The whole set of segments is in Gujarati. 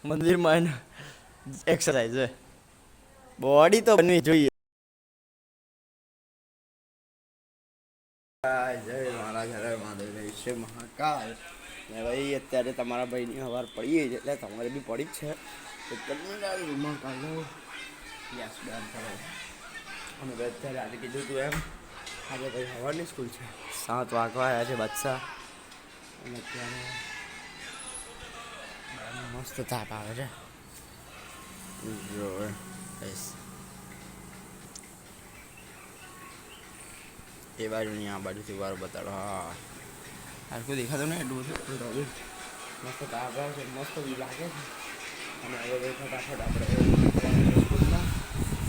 મંદિરમાં એક્સરસાઇઝ છે, બોડી તો બનવી જોઈએ. જય મહારાજ, હરે મહાદેવ, છે મહાકાલ. ને ભાઈ અત્યારે તમારા ભાઈની હવાર પડી ગઈ છે, એટલે તમારે બી પડી જ છે. અમે અત્યારે આજે કીધું તું એમ, આજે ભાઈ સવારની સ્કૂલ છે, 7 વાગવા આવ્યા છે બાદશાહ. અને અત્યારે મસ્ત તાપ આવે છે. જો એ બાજુ નહીં, આ બાજુથી વાર બતાડો. હા, આખું દેખાતું નહીં એટલું બધું. મસ્ત તાપ આવે છે, મસ્ત લાગે છે. અને હવે ફટાફટ આપણે સ્કૂલમાં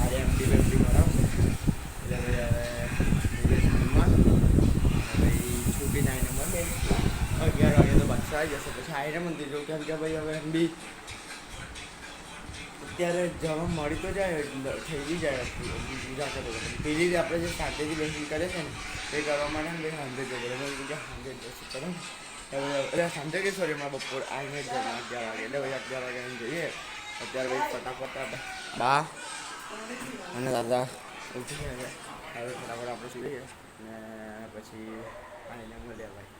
આજે એમડી વેમડી ભરાવશે, એટલે હવે સ્કૂલમાં ભાઈ છૂટીને આવીને મળે 11 વાગે તો બાદશાહ આવી જશે. પછી આવીને મંદિર જવું, કેમ કે ભાઈ હવે એમ બી અત્યારે જવા મળી તો જાય, થઈ બી જાય પૂજા કરે. પેલી આપણે જે શાંતિથી બેસી કરે છે ને, એ કરવા માટે ને ભાઈ સાંજે જવું પડે. સાંજે બેસી કરો એટલે સાંજે કે સોરી એમાં બપોર આવીને જ 11 વાગે, એટલે ભાઈ 11 વાગે એમ જઈએ. અત્યારે ભાઈ ફટાફટ બા અને દાદા ઉઠી ગયા છે. હવે ફટાફટ આપણે સુઈએ ને પછી આવીને મળ્યા ભાઈ.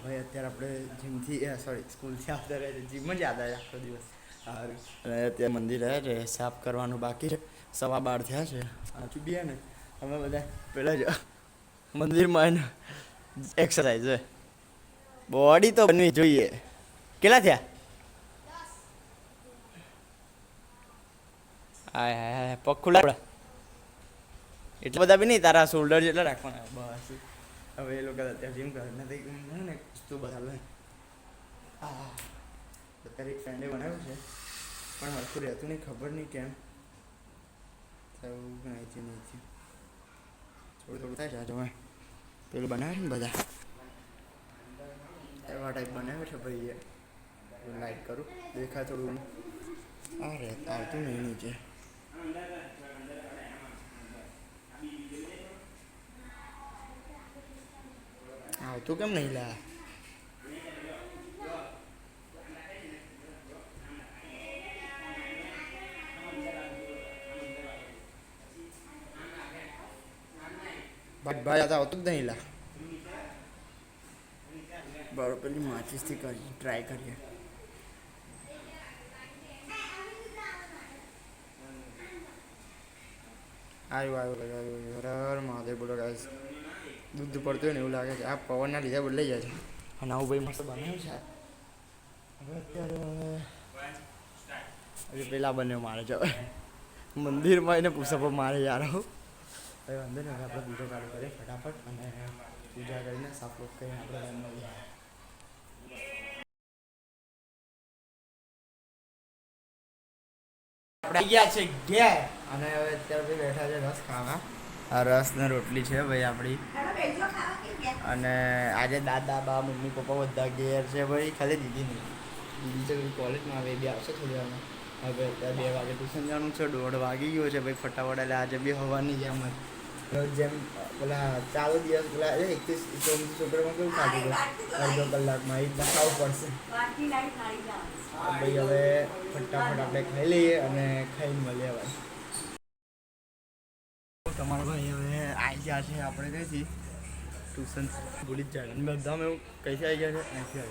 ભાઈ અત્યારે આપણે જીમથી સ્કૂલથી આવતા રહે છે, જીમ જ યાદ આવે આખો દિવસ. સારું, અને અત્યારે મંદિર રહે છે, સાફ કરવાનું બાકી છે. 12:15 થયા છે. હજુ બી ને અમે બધા પેલા જ મંદિરમાં એક્સરસાઇઝ છે, બોડી તો બનવી જોઈએ. કેટલા થયા? હા, પગ ખુલ્લા એટલા બધા બી નહીં, તારા શોલ્ડર જેટલા રાખવાના બસ. હવે એ લોકો અત્યારે જીમ કરે નથી ને, તું બધા હા અત્યારે એક ફ્રેન્ડે બનાવ્યું છે, પણ હરખું રહેતું નહીં, ખબર નહીં કેમ થયું નહીં થયું. થોડું થોડું થાય છે. જો પેલું બનાવે છે ને બધા એવા ટાઈપ બનાવે છે ભાઈ. લાઈટ કરું દેખાય થોડું. અરે આવતું નહીં નીચે. આવતું કેમ નહીં લા? ભાઈ આવતું જ નહીં લા. બરાબર, પેલી માચીસથી કરી ટ્રાય કરીએ. આવ્યું મહાદેવ. બોલો ગાઈસ, દૂધ પડતું હોય ને એવું લાગે છે. આ પવનના લીધે બદલાઈ જાય છે. અને આવું ભાઈ મસ્ત બનાવ્યું છે. હવે અત્યારે હજી પેલા બંને મારે છે, મંદિરમાં એને પુષપો મારે યાર. હવે વાંધો નહીં, આપણે પૂજા ચાલુ કરીએ ફટાફટ. અને પૂજા કરીને સાફ કરીને આપણે આપણે ગયા છે ઘેર. અને હવે અત્યારે ભાઈ બેઠા છે રસ ખાવા. આ રસ ને રોટલી છે ભાઈ આપણી. અને આજે દાદા બા મમ્મી પપ્પા બધા ઘેર છે ભાઈ, ખાલી દીદી નહીં. દીદી છે ભાઈ કોલેજમાં, હવે બી આવશે થોડી વારમાં. હવે અત્યારે 2 વાગે ટ્યુશન જવાનું છે, 1:30 વાગી ગયો છે ભાઈ ફટાફટ. એટલે આજે બી હવાની જેમ જેમ પેલા ચાલુ દિવસ પેલા 21 શુક્રમાં કેવું ખાધું હતું અડધો કલાકમાં, એ રીતના ખાવું પડશે ભાઈ. હવે ફટાફટ આપણે ખાઈ લઈએ અને ખાઈને મળીએ ભાઈ. તમારા ભાઈ હવે આવી ગયા છે, આપણે કઈથી ટ્યુશન ભૂલી જ જાય બધા. અમે એવું કઈથી આવી ગયા છે? અહીંથી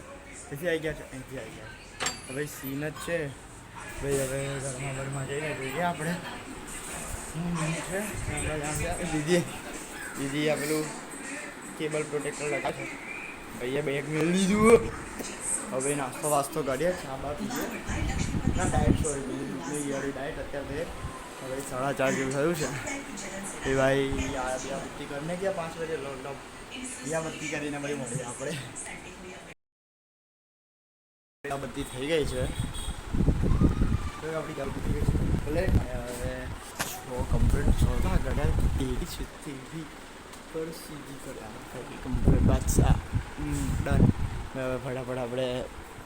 આવી ગયા છે, અહીંથી આવી ગયા છે ભાઈ. સીન જ છે ભાઈ. હવે ઘરમાં જઈને જોઈએ આપણે છે. દીદી આ પેલું કેબલ પ્રોટેક્ટર લગા છે ભાઈએ બેગ મેળ લીધું. હવે નાસ્તો વાસ્તો કરીએ, ચા બા પીએ ના. ડાયટ ડાયટ અત્યારે હવે 4:30 જેવું થયું છે એ ભાઈ. દિયાબત્તી કરીને ગયા 5 વાગે દિયાબત્તી કરીને ભાઈ મળીએ આપણે. દિયાબત્તી થઈ ગઈ છે આપણી દિયાબત્તી થઈ ગઈ છે ભલે. હવે કમ્પ્લીટ છોડવા ગળા તેરી છે તેરી પર સીધી કરી કમ્પ્લીટ બાદશાહ ડન. હવે ફટાફટ આપણે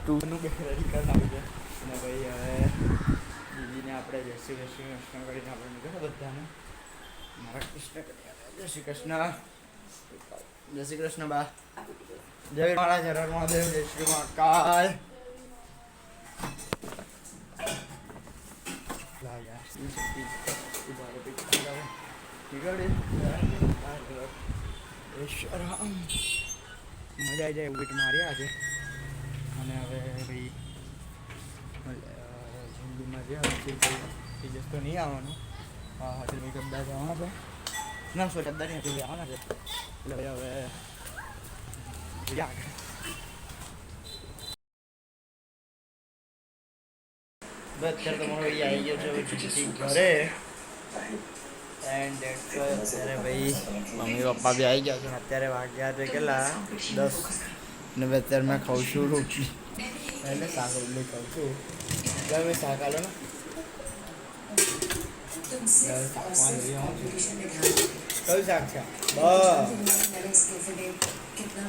ટૂરનું બે રેડી કરી નાખ્યું છે. અને ભાઈ હવે દીદીને આપણે જય શ્રી કૃષ્ણ કરીને આપણે નીકળ્યા બધાને. મારા કૃષ્ણ કરી જય શ્રી કૃષ્ણ. જય શ્રી કૃષ્ણ બા. જય મારા જય મહાદેવ જય શ્રી મહાકાલ. મજા આવી જાય એવું બીટ માર્યા આજે. અને હવે ભાઈ જિંદગીમાં જે તેજસ તો નહીં આવવાનું. હા હા ભાઈ કબડા જવાના છે ના સો કબડા નહીં હતું આવવાના છે એટલે ભાઈ હવે અત્યારે તો મારો ભાઈ આવી ગયો છે ઘરે. એન્ડ અત્યારે ભાઈ મમ્મી પપ્પા બી આવી ગયા છે. અત્યારે વાગ્યા છે કેટલા 10 ને અત્યારે મેં ખાઉં છું રોટલી એટલે શાક રોટલી ખાઉં છું. ગમે શાક આલો ને કયું શાક છે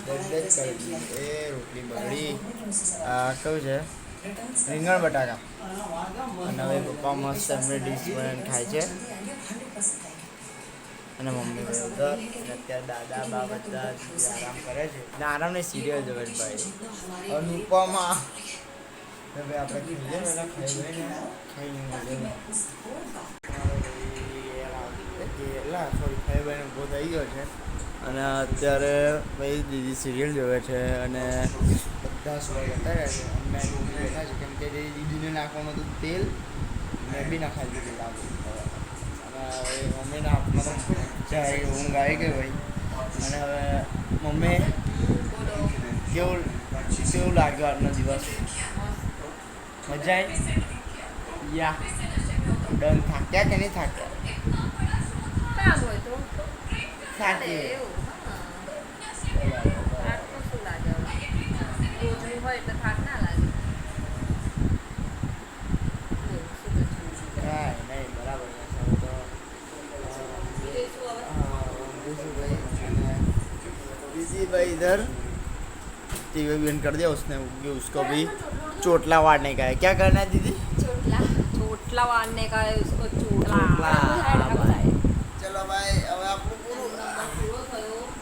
બસ એ રોટલી બગડી. આ કયું છે રીંગણ બટાકા. અને હવે પપ્પા મસ્ત એમને ડીશ બનાવીને ખાય છે અને મમ્મી ભાઈ ઉધર. અને અત્યારે દાદા બા બધા આરામ કરે છે. આરામની સિરિયલ જોવે છે ભાઈ અનુપમા. ભાઈ આપણે ખાઈને સોરી ખાઈ ભાઈને ઊભો થઈ ગયો છે. અને અત્યારે ભાઈ દીદી સિરિયલ જોવે છે અને બધા સોળ જતા રહે છે. મેં બેઠા છે કેમ કે દીદીને નાખવાનું હતું તેલ મેં બી નાખાઈ દીધું લાગુ. અને હવે મમ્મીના હાથમાં તો જાય ઊંઘ આવી ગઈ ભાઈ. અને હવે મમ્મી કેવું કેવું લાગ્યો આજનો દિવસ? મજા આવી યા ડન? થાક્યા કે નહીં થાક્યા? થાકી भाई इधर टीवी बंद कर दिया उसने. उसको भी चोटला वाड़ने का है. क्या करना है दीदी? चोटला वाड़ने का है उसको. चोटला चलो भाई હવે આપણું પૂરું.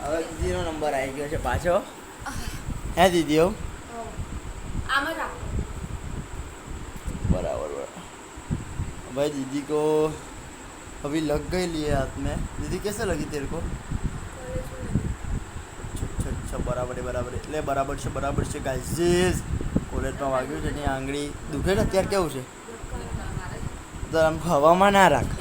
હવે દીદીનો નંબર આવી ગયો છે પાછો. હે દીદી? आमर રાખો. बराबर भाई दीदी को अभी लग गई लिए हाथ में. दीदी कैसे लगी तेरे को? अच्छा बराबर है એટલે બરાબર છે ગાઈઝ. કોલેજમાં વાગ્યું છે ને આંગળી દુખે ને અત્યારે કેવું છે? તો આમ હવામાં ના રાખ.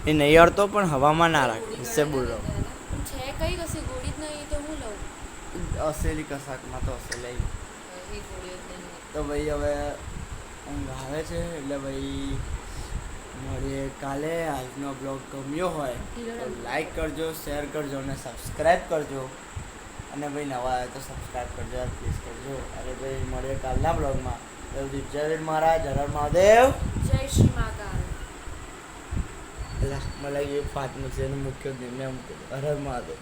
એ નહીં અડતો પણ હવામાં ના રાખ. इससे बोल रहा हूँ. છે કઈ કસી ગોળી જ નહીં તો હું લઉં. અસેલી કસાકમાં તો અસેલી. એ ગોળીઓ જ નહીં તો ભાઈ હવે ઊંઘ આવે છે એટલે ભાઈ મળીએ કાલે. આજનો બ્લોગ ગમ્યો હોય તો લાઈક કરજો, શેર કરજો અને સબસ્ક્રાઈબ કરજો. અને ભાઈ નવા આવે તો સબસ્ક્રાઈબ કરજો યાર, પ્લીઝ કરજો. અરે ભાઈ મળીએ કાલના બ્લોગમાં. જય મહારાજ, હર હર મહાદેવ, જય શ્રી મહાકાલ. मला ये फात मुझे मुख्य दिन में हर हर महादेव.